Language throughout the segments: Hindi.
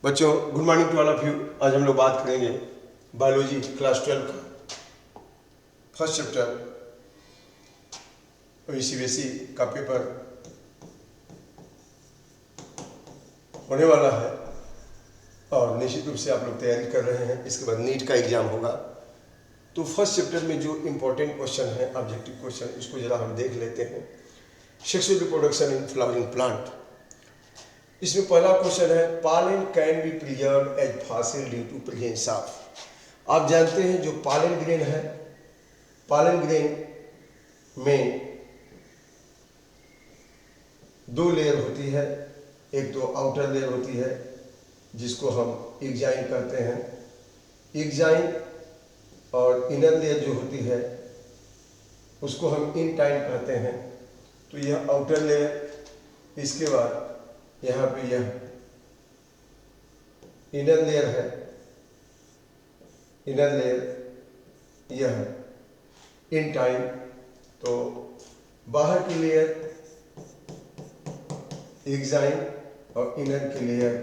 बच्चों, good morning to all of you. आज हम लोग बात करेंगे बायोलॉजी क्लास 12 का फर्स्ट चैप्टर। सीबीएसई का पेपर होने वाला है और निश्चित रूप से आप लोग तैयारी कर रहे हैं। इसके बाद नीट का एग्जाम होगा, तो फर्स्ट चैप्टर में जो इम्पोर्टेंट क्वेश्चन है, ऑब्जेक्टिव क्वेश्चन, इसको जरा हम देख लेते हैं। Sexual reproduction in flowering plant. इसमें पहला क्वेश्चन है, pollen can be preserve as fossil due to presence of. आप जानते हैं जो पॉलन ग्रेन है, पॉलन ग्रेन में दो लेयर होती है। एक तो आउटर लेयर होती है जिसको हम एग्जाइन कहते हैं, एग्जाइन, और इनर लेयर जो होती है उसको हम इंटाइन कहते हैं। तो यह आउटर लेयर, इसके बाद यहाँ पे यह इनर लेयर है, इनर लेयर यह इंटाइन। तो बाहर की लेयर एग्जाइन और इनर की लेयर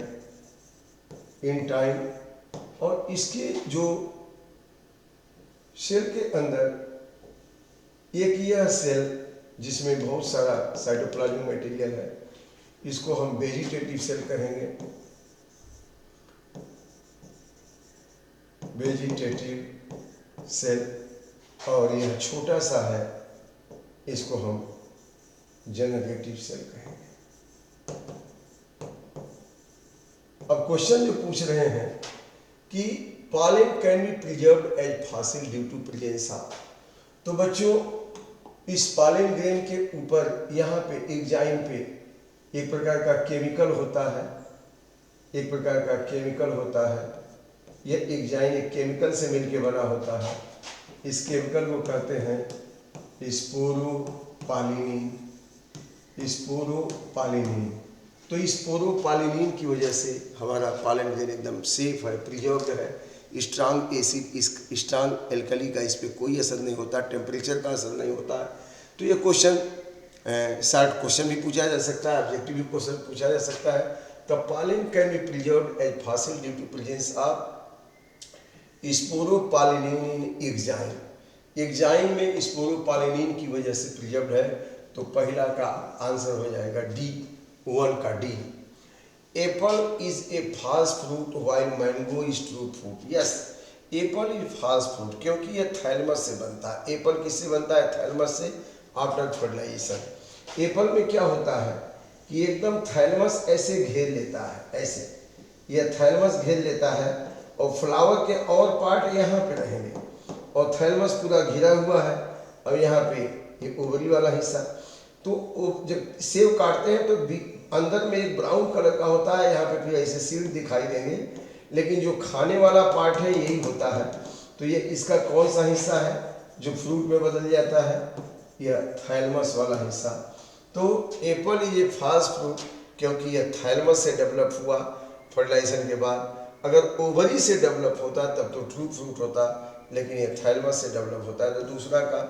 इंटाइन, और इसके जो सेल के अंदर एक यह सेल जिसमें बहुत सारा साइटोप्लाज्मिक मटेरियल है, इसको हम वेजिटेटिव सेल कहेंगे, वेजिटेटिव सेल। और यह छोटा सा है, इसको हम जनरेटिव सेल कहेंगे। अब क्वेश्चन जो पूछ रहे हैं कि pollen can be preserved as fossil due to presence of. तो बच्चों, इस पॉलन ग्रेन के ऊपर यहाँ पे एग्जाइन पे एक प्रकार का केमिकल होता है, एक प्रकार का केमिकल होता है। यह एग्जाइन एक केमिकल से मिलकर बना होता है। इस केमिकल को कहते हैं स्पोरोपॉलिनीन, स्पोरोपॉलिनीन। तो स्पोरोपॉलिनीन की वजह से हमारा पॉलन ग्रेन एकदम सेफ है, प्रिजर्व्ड है। स्ट्रांग एसिड, स्ट्रांग एल्कली का इस पर कोई असर नहीं होता, टेम्परेचर का असर नहीं होता है। तो ये क्वेश्चन शॉर्ट क्वेश्चन भी पूछा जा सकता है, ऑब्जेक्टिव भी क्वेश्चन पूछा जा सकता है। The pollen can be preserved as fossil due to presence of sporopollenin in exine. Exine में स्पोरोपॉलिनीन की वजह से प्रिजर्व्ड है। तो पहला का आंसर हो जाएगा डी, 1 का डी। एप्पल इज ए फास्ट fruit while mango is true fruit. Yes, Apple is fast fruit क्योंकि यह थैलमस से बनता है। एप्पल किससे बनता है? थैलमस से, आफ्टर फर्टिलाइजेशन। एप्पल में क्या होता है कि एकदम थैलमस ऐसे घेर लेता है, ऐसे यह थैलमस घेर लेता है, और फ्लावर के और पार्ट यहाँ पे रहेंगे, और थैलमस पूरा घिरा हुआ है। और यहाँ पे ये ओवरी वाला हिस्सा। तो जब सेब काटते हैं तो अंदर में एक ब्राउन कलर का होता है, यहाँ पे फिर ऐसे सीड दिखाई देंगे, लेकिन जो खाने वाला पार्ट है यही होता है। तो ये इसका कौन सा हिस्सा है जो फ्रूट में बदल जाता है? यह थैलमस वाला हिस्सा। तो एप्पल इज ए फास्ट फ्रूट क्योंकि यह थैलमस से डेवलप हुआ फर्टिलाइजेशन के बाद। अगर ओवरी से डेवलप होता तब तो ट्रू फ्रूट होता, लेकिन यह थैलमस से डेवलप होता है। तो दूसरा का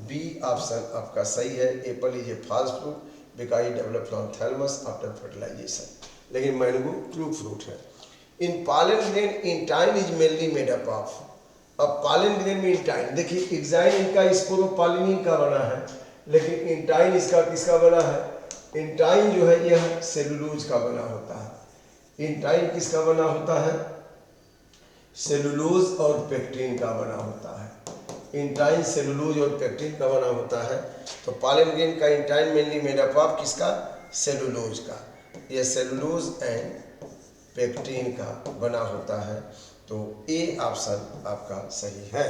बी ऑप्शन आपका सही है। एप्पल इज ए फास्ट fruit because it develop from thalamus after fertilization. लेकिन मैंगो ट्रू फ्रूट है। In pollen grain intine is mainly made up of. अब पॉलन ग्रेन में इंटाइन, देखिए एग्जाइन इनका स्पोरोपॉलिनीन का बना है, लेकिन इंटाइन इसका किसका बना है? इंटाइन जो है यह सेलुलोज का बना होता है। इंटाइन किसका बना होता है? सेलुलोज और पेक्टिन का बना होता है। इंटाइन सेलुलोज और पेक्टिन का बना होता है। तो पॉलन ग्रेन का intine mainly made up of किसका? सेलुलोज का। यह सेलुलोज एंड पेक्टिन का बना होता है। तो ए ऑप्शन आपका सही है।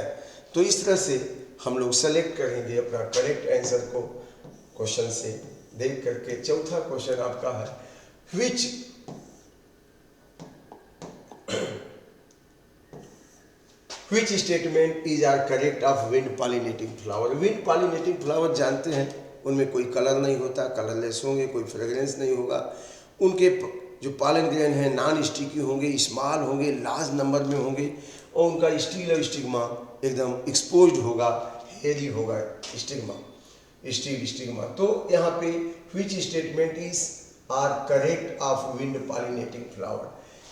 तो इस तरह से हम लोग सेलेक्ट करेंगे अपना करेक्ट आंसर को क्वेश्चन से देख करके। चौथा क्वेश्चन आपका है, Which statement is are correct of wind pollinating flower? Wind pollinating flower जानते हैं, उनमें कोई कलर नहीं होता, कलरलेस होंगे, कोई फ्रेग्रेंस नहीं होगा। उनके जो पॉलन ग्रेन है नॉन स्टिकी होंगे, स्मॉल होंगे, लार्ज नंबर में होंगे, और उनका स्टील और स्टिग्मा एकदम एक्सपोज्ड होगा, हेरी होगा स्टिग्मा, स्टिग्मा। तो यहाँ पे which statement is are correct of wind pollinating flower?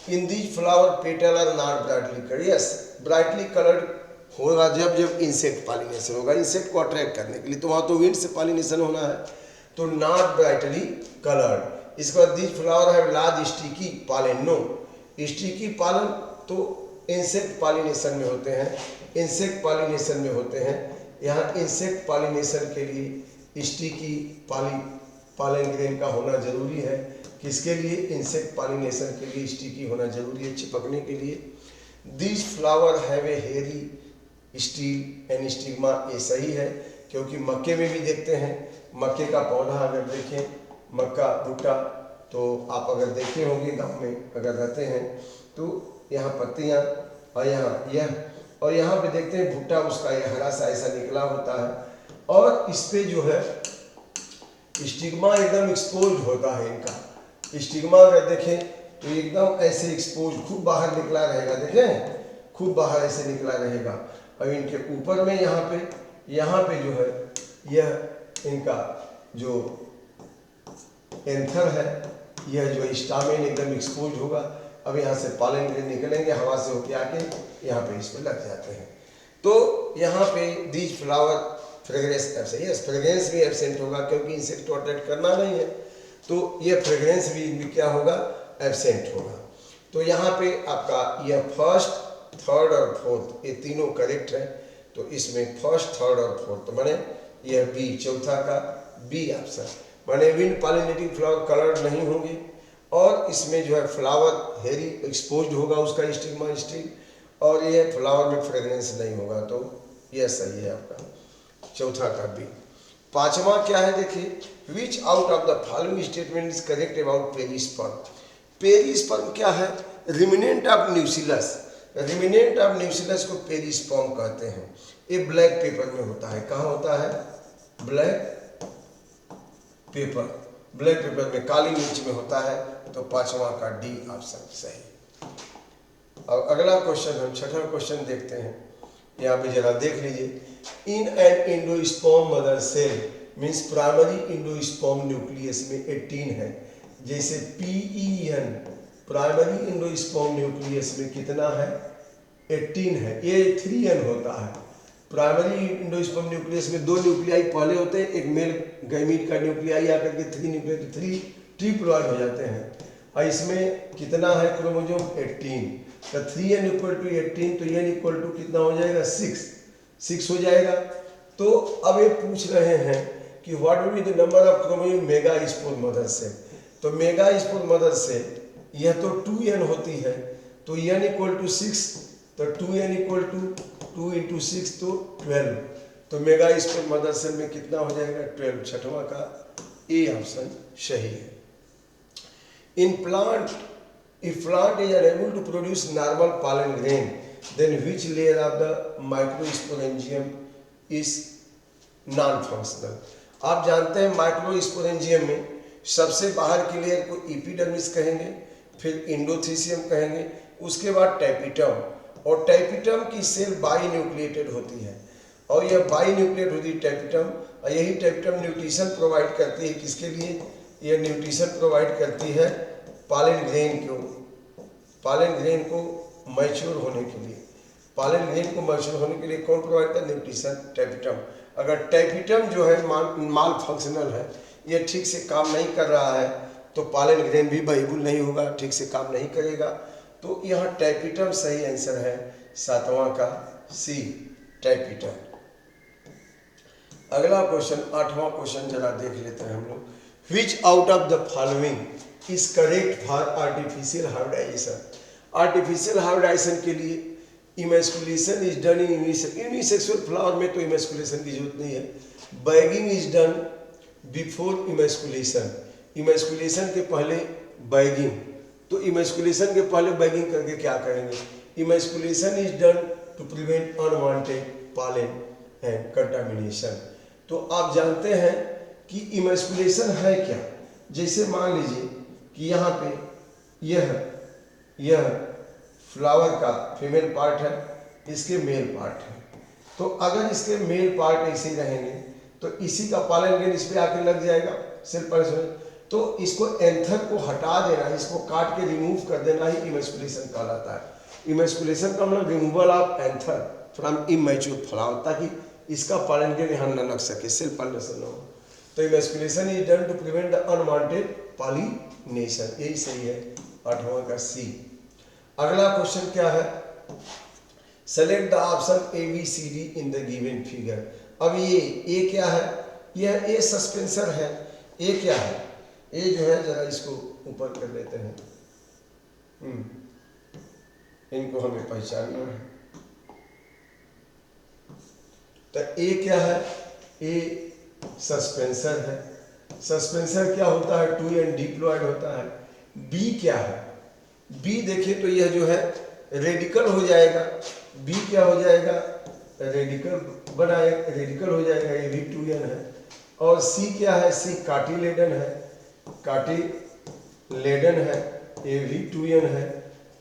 In these flower petal are not brightly coloured. Yes, brightly coloured होगा जब जब इंसेक्ट पॉलिनेशन होगा, इंसेक्ट को अट्रैक्ट करने के लिए, तो वहाँ तो विंड से पॉलिनेशन होना है, तो नॉट ब्राइटली कलर्ड। इसके बाद these flower have large sticky pollen. No, sticky pollen तो इंसेक्ट पॉलिनेशन में होते हैं, इंसेक्ट पॉलिनेशन में होते हैं। यहाँ इंसेक्ट पॉलिनेशन के लिए स्टिकी पॉलन ग्रेन का होना जरूरी है। किसके लिए? इंसेक्ट पॉलिनेशन के लिए स्टिकी होना जरूरी है, चिपकने के लिए। दिस फ्लावर हैव ए हेरी स्टील एंड स्टिग्मा। ये सही है, क्योंकि मक्के में भी देखते हैं, मक्के का पौधा अगर देखें, मक्का भुट्टा, तो आप अगर देखे होंगे गांव में अगर रहते हैं तो यहाँ पत्तियाँ और यहाँ पे देखते हैं भुट्टा, उसका ये हरा सा ऐसा निकला होता है, और इस पे जो है स्टिग्मा एकदम एक्सपोज होता है। इनका स्टिग्मा अगर देखें तो एकदम ऐसे एक्सपोज, खूब बाहर निकला रहेगा, देखें खूब बाहर ऐसे निकला रहेगा। और इनके ऊपर में यहाँ पे जो है यह इनका जो एंथर है, यह जो स्टामेन एकदम एक्सपोज होगा। अब यहाँ से पॉलन ग्रेन निकलेंगे, हवा से होके आके यहाँ पे इस पे लग जाते हैं। तो यहाँ पे these flower fragrance absent. Yes, fragrance भी एब्सेंट होगा, क्योंकि इंसेक्ट को अट्रैक्ट करना नहीं है, तो ये फ्रेग्रेंस भी इनमें क्या होगा? एब्सेंट होगा। तो यहाँ पे आपका यह फर्स्ट, थर्ड और फोर्थ, ये तीनों करेक्ट है। तो इसमें फर्स्ट, थर्ड और फोर्थ माने यह बी, चौथा का बी ऑप्शन, माने विंड पॉलिनेटिंग फ्लावर कलर्ड नहीं होंगे, और इसमें जो है फ्लावर हेरी एक्सपोज्ड होगा, उसका स्टिग्मा स्टिल, और ये फ्लावर में फ्रेग्रेंस नहीं होगा। तो यह सही है आपका चौथा का बी। पांचवा क्या है देखिए, विच out of the following statement is correct about perisperm. Perisperm क्या है? रिमिनेंट ऑफ न्यूसिलस। रिमिनेंट ऑफ न्यूसिलस को पेरिस्पर्म कहते हैं। ये ब्लैक पेपर में होता है। कहाँ होता है? ब्लैक पेपर, ब्लैक पेपर में, काली मिर्च में होता है। तो पांचवा का डी ऑप्शन सही। और अगला क्वेश्चन, हम छठा क्वेश्चन देखते हैं। यहाँ पे जरा देख लीजिए, in an endosperm mother cell means primary endosperm nucleus में 18 है। जैसे PEN प्राइमरी इंडोस्पर्म न्यूक्लियस में कितना है? 18 है। ये 3N होता है। प्राइमरी इंडोस्पर्म न्यूक्लियस में 2 न्यूक्लियाई पहले होते हैं, एक मेल गैमीट का न्यूक्लियाई आकर के 3 न्यूक्लियाई, तो 3 ट्रिप्लॉइड हो जाते हैं। और इसमें कितना है क्रोमोसोम? 18। तो 3N इक्वल टू 18, तो N इक्वल टू कितना हो जाएगा? 6 हो जाएगा। तो अब ये पूछ रहे हैं कि what will be the number of chromosome mega spore mother से। तो मेगा स्पोर मदर से यह तो 2N होती है, तो N इक्वल टू 6, तो 2N इक्वल टू 2 इंटू 6 तो 12। तो मेगा स्पोर मदर सेल में कितना हो जाएगा? 12। छठवां का ए ऑप्शन सही है। In plant, if plant is unable to produce normal pollen grain, then which layer of the microsporangium is non-functional? आप जानते हैं माइक्रोस्पोरेंजियम में सबसे बाहर की लेयर को एपिडर्मिस कहेंगे, फिर इंडोथीसियम कहेंगे, उसके बाद टैपिटम, और टैपिटम की सेल बाई न्यूक्लिएटेड होती है, और यह बाई न्यूक्लिएट होती है टैपिटम, और यही टैपिटम न्यूट्रिशन प्रोवाइड करती है। किसके लिए? यह न्यूट्रिशन प्रोवाइड करती है पॉलन ग्रेन को, पॉलन ग्रेन को मैच्योर होने के लिए। पॉलन ग्रेन को मैच्योर होने के लिए कौन प्रोवाइड करता है? Nutrition, tapetum. अगर टैपिटम जो है माल फंक्शनल है, ये ठीक से काम नहीं कर रहा है, तो पॉलन ग्रेन भी वाइबल नहीं होगा, ठीक से काम नहीं करेगा। तो यहाँ टैपिटम सही आंसर है, सातवां का सी, टैपिटम। अगला क्वेश्चन, आठवां क्वेश्चन जरा देख लेते हैं हम लोग। Which out of the following is correct for artificial hybridization. Artificial hybridization के लिए emasculation is done in unisexual flower में तो इमेस्कुलेशन की जरूरत नहीं है। Bagging is done before emasculation, emasculation के पहले बैगिंग। तो इमेस्कुलेशन के पहले बैगिंग करके क्या करेंगे? Emasculation is done to prevent unwanted pollen and contamination. तो आप जानते हैं कि इमेस्कुलेशन है क्या। जैसे मान लीजिए कि यहाँ पे यह फ्लावर का फीमेल पार्ट है, इसके मेल पार्ट है। तो अगर इसके मेल पार्ट ऐसे ही रहेंगे तो इसी का पॉलन ग्रेन इस पे आके लग जाएगा सेल पर। तो इसको एंथर को हटा देना, इसको काट के रिमूव कर देना ही इमैस्कुलेशन कहलाता है। इमैस्कुलेशन का मतलब removal of anther from immature flower, ताकि इसका पॉलन ग्रेन यहाँ न लग सके, सेल्फ पॉलिनेशन न हो। तो emasculation is done to prevent the unwanted pollination, यही सही है 8वां का सी। अगला क्वेश्चन क्या है, select the option A B C D in the given figure. अब ये ए क्या है, यह ए सस्पेंसर है। ए क्या है, ए जो है जरा इसको ऊपर कर लेते हैं, इनको हमें पहचानना है। तो ए क्या है, ए सस्पेंसर है। सस्पेंसर क्या होता है, 2n डिप्लॉयड होता है। बी क्या है, बी देखिए तो यह जो है रेडिकल हो जाएगा। बी क्या हो जाएगा, रेडिकल बनाए, रेडिकल हो जाएगा, ये भी 2n है। और सी क्या है, सी कार्टिलेडन है, कार्टिलेडन है, ये भी 2n है।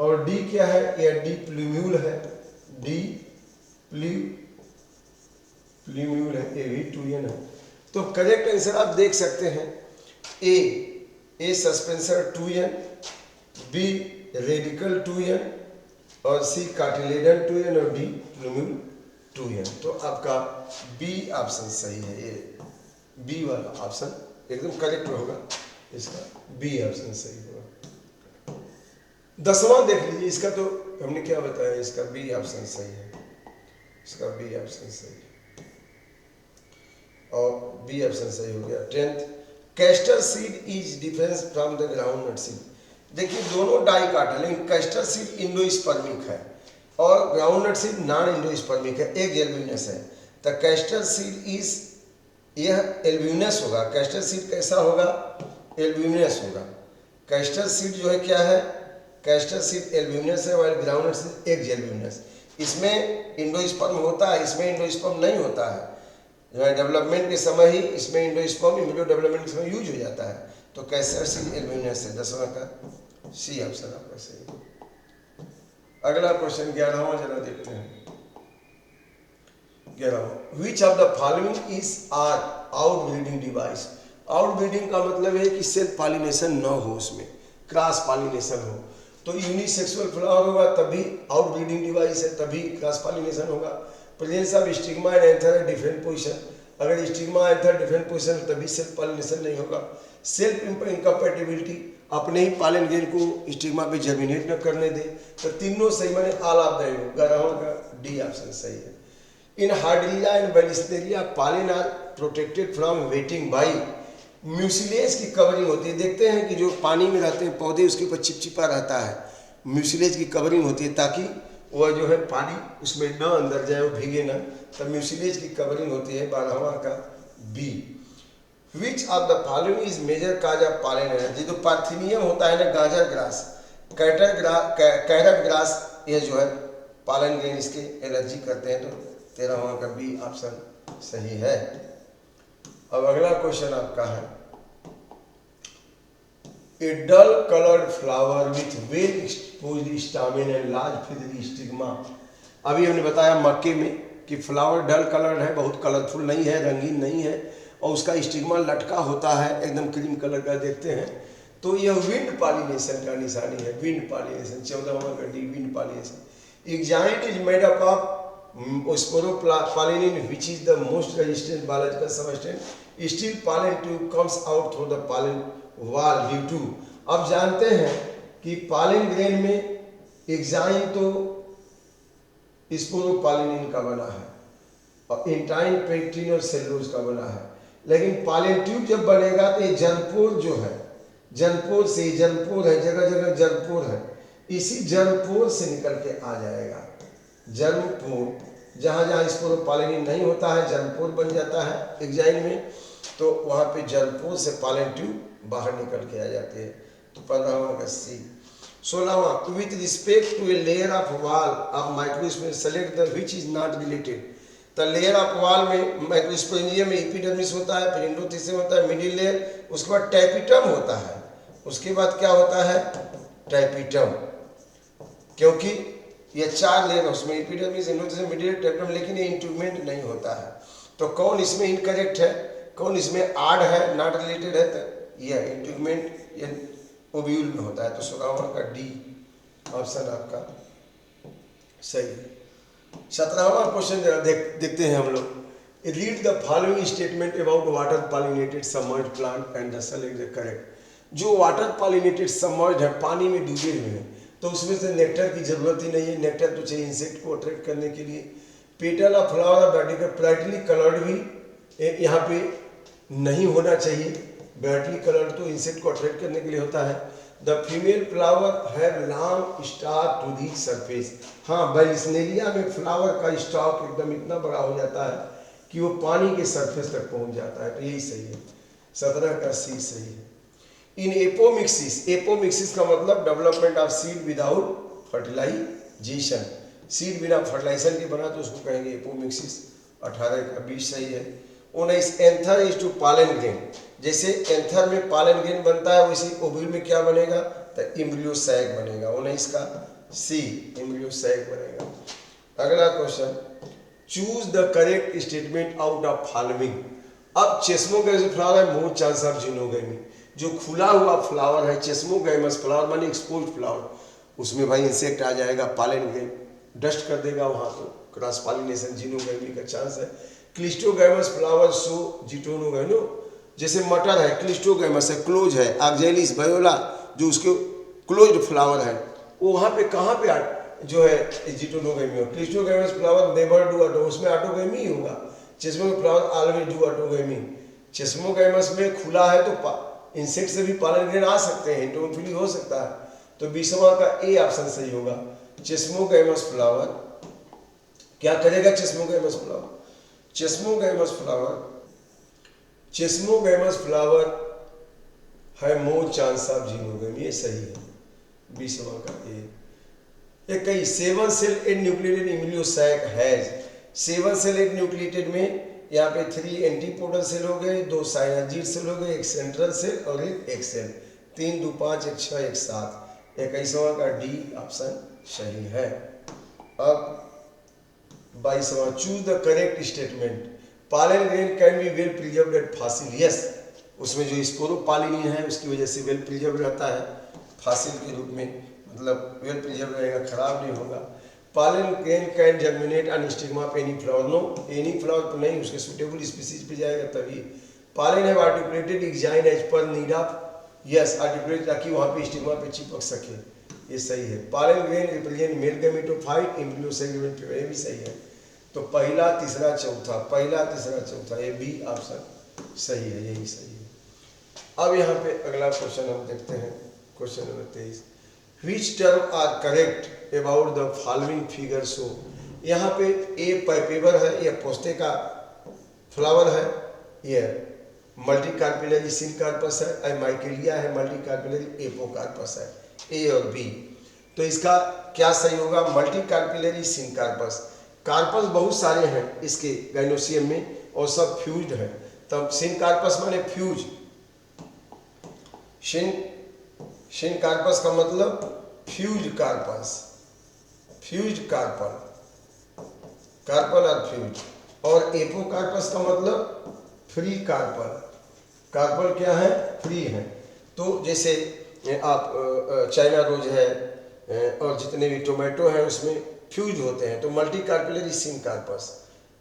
और डी क्या है, ये डी प्लूम्यूल है, डी प्लूम्यूल है, ये भी 2n है। तो करेक्ट आंसर आप देख सकते हैं, ए suspensor 2n, B radical 2n, और सी कार्टिलेडन 2n, और डी प्लूम्यूल 2n। तो आपका बी ऑप्शन सही है, ये बी वाला ऑप्शन एकदम करेक्ट होगा, इसका बी ऑप्शन सही होगा। 10वां देख लीजिए, इसका तो हमने क्या बताया, इसका बी ऑप्शन सही है, इसका बी ऑप्शन सही है, और बी ऑप्शन सही हो गया। 10th, castor seed is difference from the groundnut seed. देखिए दोनों डाइकाट है, लेकिन कैस्टर सीड इंडोस्पर्मिक है और ग्राउंडनट सीड नॉन इंडोस्पर्मिक है, एक एल्ब्यूनस है। तो कैस्टर सीड इज, यह एल्ब्यूनस होगा। कैस्टर सीड कैसा होगा, एल्ब्यूनस होगा। कैस्टर सीड जो है क्या है, कैस्टर सीड एल्ब्यूनस है, और ग्राउंडनट सीड एक एल्ब्यूनस। इसमें इंडोस्पर्म होता है, इसमें इंडोस्पर्म नहीं होता है। जो है डेवलपमेंट के समय ही इसमें इंडोस्पर्म इम्ब्रियो डेवलपमेंट के समय यूज हो जाता है। तो कैस्टर सीड एल्ब्यूनस है, 10वां का सी ऑप्शन आपका सही। अगला क्वेश्चन 11वां जरा देखते हैं। 11वां, which of the following is are outbreeding device. Outbreeding का मतलब है कि सेल्फ पॉलिनेशन न हो, उसमें क्रॉस पॉलिनेशन हो। तो यूनिसेक्सुअल फ्लावर होगा तभी आउटब्रीडिंग डिवाइस है, तभी क्रॉस पॉलिनेशन होगा। Presence of stigma and anther है डिफरेंट पोजीशन, अगर स्टिग्मा एंथर डिफरेंट पोजीशन तभी सेल्फ पॉलिनेशन नहीं होगा। सेल्फ इनकम्पैटिबिलिटी, अपने ही पॉलन ग्रेन को स्टिग्मा पे जर्मिनेट न करने दे। तो तीनों सही, माने ऑल ऑफ द 11वां का डी ऑप्शन सही है। In Hydrilla and Vallisneria pollen are protected from wetting by mucilage की कवरिंग होती है। देखते हैं कि जो पानी में रहते हैं पौधे, उसके ऊपर चिपचिपा रहता है, म्यूसिलेज की कवरिंग होती है ताकि वह जो है पानी उसमें न अंदर जाए, वो भीगे ना, तब म्यूसिलेज की कवरिंग होती है। 12वां का B. Which of the following is major cause of pollen allergy. जो पार्थिनियम होता है ना, गाजर ग्रास, कैरट ग्रास, ये जो है पॉलन ग्रेन इसके एलर्जी करते हैं। तो 13वां का बी ऑप्शन सही है। अब अगला क्वेश्चन आपका है, a dull coloured flower with well exposed stamen and large feathery stigma. अभी हमने बताया मक्के में कि फ्लावर डल कलर्ड है, बहुत कलरफुल नहीं है, रंगीन नहीं है, और उसका स्टिग्मा लटका होता है एकदम क्रीम कलर का, देखते हैं। तो यह विंड पॉलिनेशन का निशानी है, विंड पॉलिनेशन। 14वां का D, wind pollination. Exine is made up of sporopollenin, which is the most resistant biological substance. Still pollen tube comes out through the pollen wall due to। अब जानते हैं कि पॉलन ग्रेन में एग्जाइम तो स्पोरोपोलिनिन का बना है और इंटाइन, पेक्टिन और सेलुलोज का बना है, लेकिन पॉलन ट्यूब जब बनेगा तो ये जर्मपोर जो है, जर्मपोर से, जर्मपोर है, जगह जगह जर्मपोर है, इसी जर्मपोर से निकल के आ जाएगा। जर्मपोर, जहाँ जहाँ स्पोरोपोलिनिन नहीं होता है जर्मपोर बन जाता है एग्जाइल में, तो वहाँ पे जर्मपोर से पॉलन ट्यूब बाहर निकल के आ जाते हैं। तो 15वां का सी। 16वां, with respect to a layer of wall of microsporangium select the which is not related. तो लेयर ऑफ वॉल में माइक्रोस्पोरेंजियम में एपिडर्मिस होता है, फिर एंडोथेलियम होता है, मिडिल लेयर, उसके बाद टैपिटम होता है, उसके बाद क्या होता है, टैपिटम। क्योंकि ये 4 लेयर है, उसमें एपिडर्मिस, एंडोथेलियम, मिडिल, टैपिटम, लेकिन ये इंट्रूमेंट नहीं होता है। तो कौन इसमें इनकरेक्ट है, कौन इसमें आड है, नॉट रिलेटेड है, तो यह इंटीग्यूमेंट ओव्यूल में होता है। तो 16वां का डी ऑप्शन आपका सही है। 17वां क्वेश्चन जरा देखते हैं हम लोग। Read the following statement about water pollinated submerged plant and the select the correct. जो वाटर पॉलिनेटेड सबमर्ज्ड है, पानी में डूबे हुए हैं, तो उसमें से नेक्टर की जरूरत ही नहीं है। नेक्टर तो चाहिए इंसेक्ट को अट्रैक्ट करने के लिए। Petal of flower of brightly coloured भी यहाँ पे नहीं होना चाहिए। ब्राइटली कलर्ड तो इंसेक्ट को अट्रैक्ट करने के लिए होता है। The female flower have long stalk to the surface. हाँ, बैलिस्नेरिया में फ्लावर का स्टॉक एकदम इतना बड़ा हो जाता है कि वो पानी के सरफेस तक पहुंच जाता है। तो यही सही है, 17 का सी सही है। इन एपोमिक्सिस, एपोमिक्सिस का मतलब development of seed without fertilization. Seed बिना फर्टिलाइजेशन के बना तो उसको कहेंगे एपोमिक्सिस। 18 का 20 सही है। 19 एंथर इज टू पालन ग्रेन। जैसे एंथर में पालन ग्रेन बनता है, वैसे ओव्यूल में क्या बनेगा? तो एम्ब्रियो सैक बनेगा। 19 का सी एम्ब्रियो सैक बनेगा। अगला question, choose the correct statement out of following. अब चेस्मोगैमस फ्लावर है, मोर चांस ऑफ जिनोगेमी। जो खुला हुआ फ्लावर है, चेस्मोगैमस फ्लावर माने एक्सपोज फ्लावर, उसमें भाई इंसेक्ट आ जाएगा, पालन ग्रेन डस्ट कर देगा वहाँ, तो क्रॉस पॉलिनेशन जिनोगेमी का चांस है। Cleistogamous flower show geitonogamy. जैसे मटर है, क्लिस्टोगैमस है, क्लोज है। आक्जेलिस वायोला जो उसके क्लोज्ड फ्लावर है, वो वहाँ पे कहाँ पे जो है जिटोनोगेमी हो। Cleistogamous flower never do auto, उसमें ऑटोगेमी ही होगा। चेस्मो फ्लावर ऑलवेज डू ऑटोगेमी। चेस्मोगैमस में खुला है तो इंसेक्ट से भी पालन ग्रेन आ सकते हैं, इंटोनफिली हो सकता है। तो 20वां का ए ऑप्शन सही होगा। चेस्मोगैमस फ्लावर क्या करेगा? चेस्मोगैमस फ्लावर, चेस्मोगैमस फ्लावर, चेस्मोगैमस फ्लावर है मोर चांस ऑफ जिनोगेमी, ये सही है। 20वां का A. 21 7 cell and nucleated embryo sac has. 7 cell and nucleated में यहाँ पे 3 एंटीपोडल सेल हो गए, 2 साइनाजिड सेल हो गए, 1 सेंट्रल सेल और एक एक्सेल। 3 2 5 1 6 1 7। 21वां का डी ऑप्शन सही है। अब 22वां, choose the correct statement. Pollen grain can be well preserved at fossil. Yes, उसमें जो स्पोरोपालिनिन है उसकी वजह से वेल प्रिजर्व रहता है फॉसिल के रूप में, मतलब वेल प्रिजर्व रहेगा, खराब नहीं होगा। Pollen grain can germinate on stigma of any flower. No, any flower पर नहीं, उसके सुटेबल स्पीसीज पे जाएगा तभी। पालन है articulated exine as per need of. Yes, articulate ताकि वहाँ पे स्टिग्मा पे चिपक सके, ये सही है। पालन grain represent male gametophyte, embryo segment, ये भी सही है। तो पहला तीसरा चौथा, पहला तीसरा चौथा, ये बी ऑप्शन सही है, यही सही है। अब यहाँ पे अगला क्वेश्चन हम देखते हैं, question number 23। Which term are correct about the following figure show. यहाँ पे ए पैपेवर है, यह पोस्टे का फ्लावर है, यह मल्टी कार्पिलरी सिनकार्पस है, माइकेलिया है, मल्टी कार्पिलरी एपोकार्पस है, ए और बी। तो इसका क्या सही होगा? Multi कार्पिलरी syncarpous. कार्पस बहुत सारे हैं इसके गाइनोसियम में और सब फ्यूज्ड है, तब सिनकार्पस माने फ्यूज। सिनकार्पस का मतलब fuse carpels, fuse carpel, carpel और फ्यूज। और एपोकार्पस का मतलब फ्री कार्पल। कार्पल क्या है? फ्री है। तो जैसे आप चाइना रोज है और जितने भी टोमेटो हैं उसमें फ्यूज होते हैं, तो मल्टी कार्पिलरी सिनकार्पस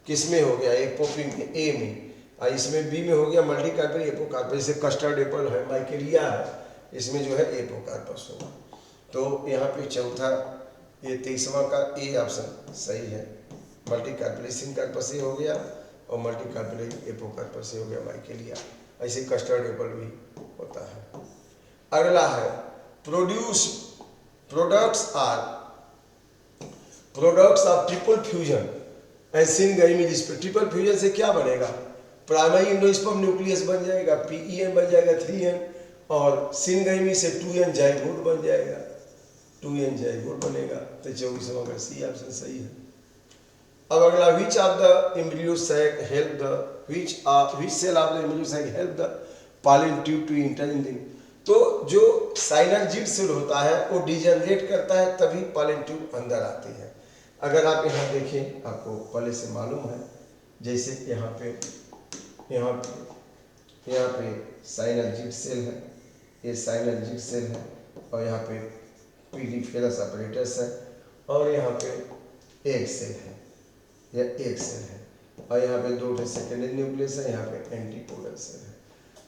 किस में हो गया? एपोपिंग में, ए में, और इसमें बी में हो गया मल्टी कार्पिलरी एपोकार्पस। जैसे कस्टर्ड एप्पल है, माइकेलिया है, इसमें जो है एपोकार्पस होगा। तो यहाँ पे चौथा, ये 23वां का ए ऑप्शन सही है। मल्टी कार्पिलरी सिनकार्पस से हो गया और मल्टी कार्पिलरी एपोकार्पस से हो गया माइकेलिया। ऐसे कस्टर्ड एप्पल भी होता है। अगला है products of triple fusion and syngamy. Triple fusion से क्या बनेगा? प्राइमरी एंडोस्पर्म न्यूक्लियस बन जाएगा, PEN बन जाएगा 3N, और सिनगैमी से 2N जाइगोट बन जाएगा, 2N जाइगोट बनेगा। तो 24वां का सी ऑप्शन सही है। अब अगला, which of the embryo sac help the which cell of the embryo sac help the pollen tube to enter in the. तो जो साइनर्जिड सेल होता है वो डिजनरेट करता है, तभी पॉलन ट्यूब अंदर आती है। अगर आप यहाँ देखें, आपको पहले से मालूम है, जैसे यहाँ पे यहाँ पे साइनर्जिक सेल है, ये साइनर्जिक सेल है, और यहाँ पे पीडीफेरस अपरेटस है, और यहाँ पे एक सेल है, यह एक सेल है, और यहाँ पे दो सेकेंडरी न्यूक्लियस है, यहाँ पे एंटीपोडल सेल है।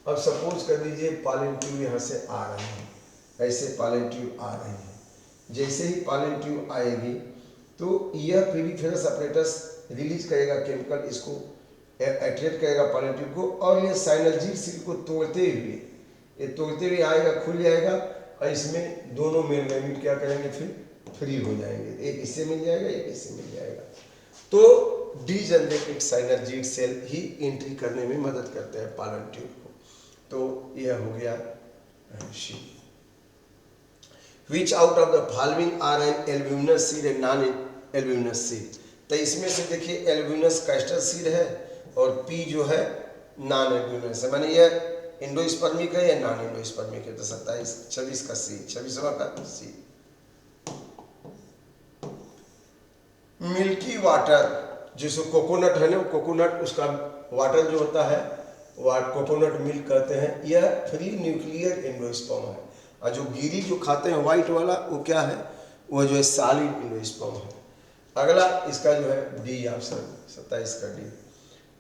अब सपोज कर दीजिए पॉलन ट्यूब यहाँ से आ रहे हैं, ऐसे पॉलन ट्यूब आ रही है, जैसे ही पॉलन ट्यूब आएगी तो यह पीडीफेरस अपरेटस रिलीज करेगा केमिकल, इसको अट्रैक्ट करेगा पॉलन ट्यूब को, और ये साइनर्जिक सेल को तोड़ते हुए आएगा, खुल जाएगा, और इसमें दोनों मेल गैमीट क्या करेंगे, फिर फ्री हो जाएंगे, एक इससे मिल जाएगा, एक इससे मिल जाएगा। तो डीजनरेटेड साइनर्जिक सेल ही एंट्री करने में मदद करते हैं पॉलन ट्यूब को। तो यह हो गया C. Which out of the following are an albuminous seed and non albuminous seed. तो इसमें से देखिए एल्ब्यूमिनस कैस्टर सीड है और पी जो है नॉन एल्ब्यूमिनस है, माने यह एंडोस्पर्मिक है या नॉन एंडोस्पर्मिक है। तो 26 का सी, 26वां का सी। मिल्की वाटर जिसको कोकोनट है ना, कोकोनट उसका वाटर जो होता है कोकोनट मिल्क कहते हैं, यह फ्री न्यूक्लियर एंडोस्पर्म है। और जो गिरी जो खाते हैं व्हाइट वाला वो क्या है, वो जो है सॉलिड एंडोस्पर्म है। अगला इसका जो है डी ऑप्शन 27 का डी।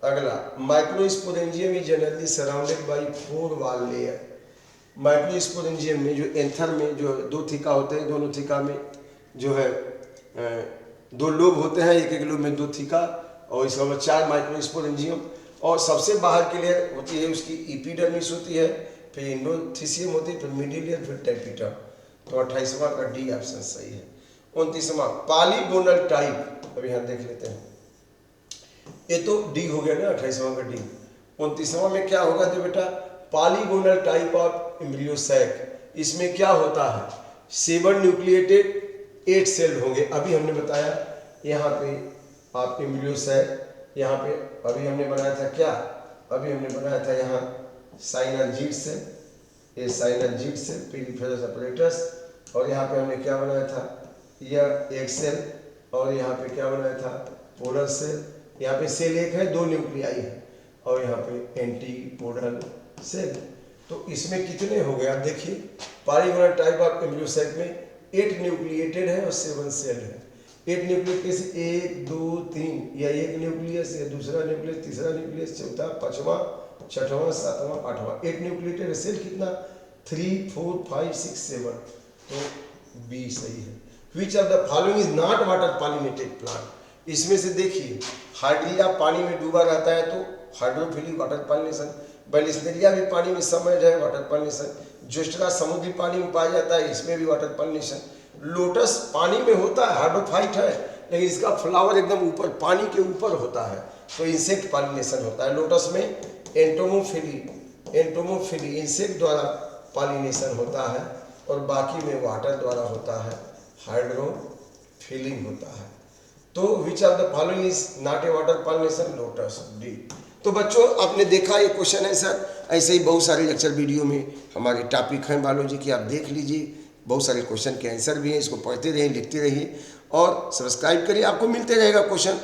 अगला microsporangium is generally surrounded by 4 wall layer. Microsporangium में जो एंथर में जो 2 थीका होते हैं, दोनों थीका में जो है 2 लोब होते हैं, एक लोब में 2 थीका, और इसका मतलब 4 माइक्रोस्पोरेंजियम। और सबसे बाहर की लेयर होती है उसकी एपिडर्मिस होती है, फिर एंडोथीसियम होती है, फिर मिडिल लेयर, फिर टेपिटम। तो 28वां का डी ऑप्शन सही है। 29वां पॉलीगोनल टाइप, अब यहाँ देख लेते हैं, ये तो डी हो गया ना, 28वां का डी। 29वां में क्या होगा तो बेटा पॉलीगोनल टाइप ऑफ एम्ब्रियोसैक। इसमें क्या होता है, 7 न्यूक्लिएटेड 8 सेल होंगे। अभी हमने बताया यहाँ पे आप एम्ब्रियोसैक, यहाँ पे अभी हमने बनाया था क्या, अभी हमने बनाया था यहाँ साइनर्जिक सेल, ये साइनर्जिक सेल पीडीफेरस अपरेटस, और यहाँ पे हमने क्या बनाया था, यह एक सेल, और यहाँ पे क्या बनाया था पोलर सेल। यहाँ पे सेल एक है, 2 न्यूक्लियाई है, और यहाँ पे एंटीपोडल सेल। तो इसमें कितने हो गए आप देखिए, पॉलीगोनल टाइप ऑफ एम्ब्रियोसैक में 8 न्यूक्लिएटेड है और 7 सेल है। 8 न्यूक्लियस कैसे, 1 2 3, या एक न्यूक्लियस, या दूसरा न्यूक्लियस, तीसरा न्यूक्लियस, चौथा, 5वां, 6वां, 7वां, 8वां, 8 न्यूक्लिएटेड सेल कितना, 3 4 5 6 7। तो बी सही है। विच of the following is not water pollinated plant. इसमें से देखिए हाइड्रिया पानी में डूबा रहता है तो हाइड्रोफिलिक वाटर पॉलिनेशन, बैलिस्नेरिया भी पानी में सबमर्ज है, वाटर पॉलिनेशन। जोस्ट्रा समुद्री पानी में पाया जाता है, इसमें भी वाटर पॉलिनेशन। लोटस पानी में होता है, हाइड्रोफाइट है, लेकिन इसका फ्लावर एकदम ऊपर पानी के ऊपर होता है, तो इंसेक्ट पॉलिनेशन होता है। लोटस में एंटोमोफिली इंसेक्ट द्वारा पॉलिनेशन होता है, और बाकी में वाटर द्वारा होता है, हाइड्रोफिलिंग होता है। तो विच of the following is not a water pollination, lotus, D. तो बच्चों आपने देखा ये क्वेश्चन है सर, ऐसे ही बहुत सारे लेक्चर वीडियो में हमारे टॉपिक हैं बायोलॉजी की, आप देख लीजिए, बहुत सारे क्वेश्चन के आंसर भी हैं, इसको पढ़ते रहिए, लिखते रहिए और सब्सक्राइब करिए, आपको मिलते रहेगा क्वेश्चन।